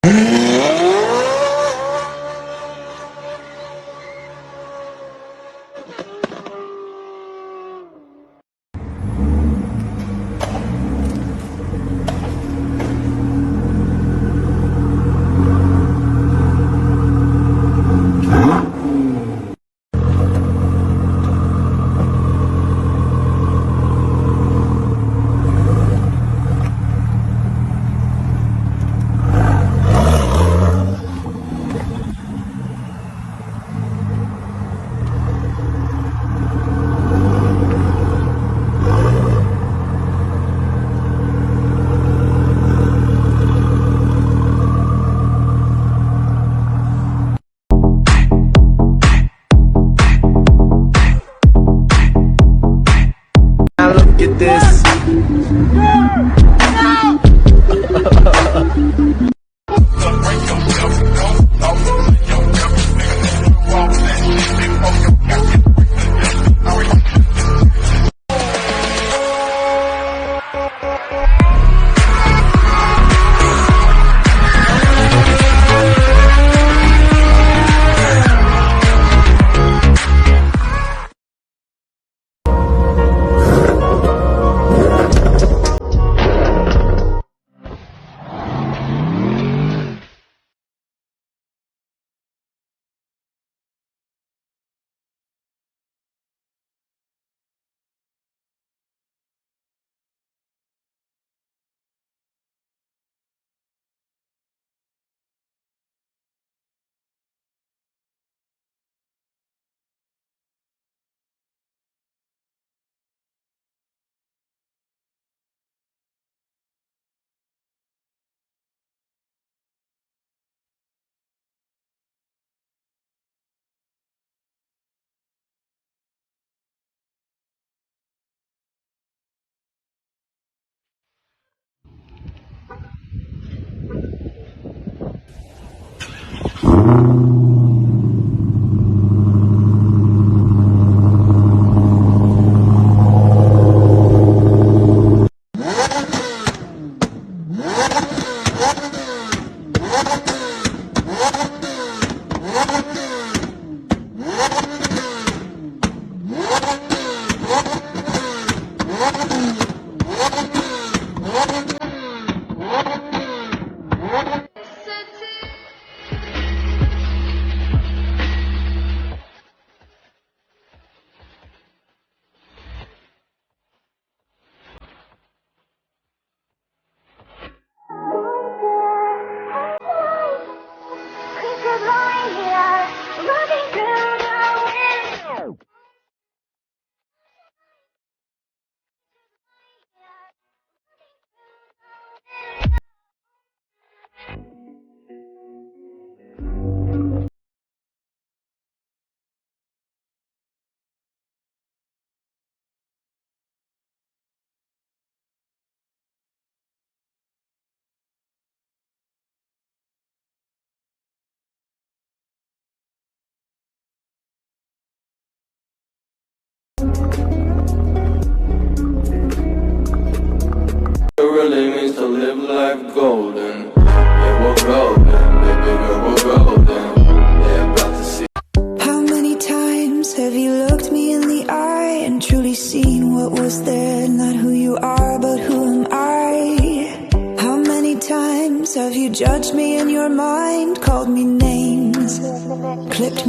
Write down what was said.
It really means to live life golden. Yeah, we're golden, baby girl, we're golden. Yeah, about to see. How many times have you looked me in the eye and truly seen what was there? Not who you are, but who am I? How many times have you judged me in your mind, called me names, clipped me?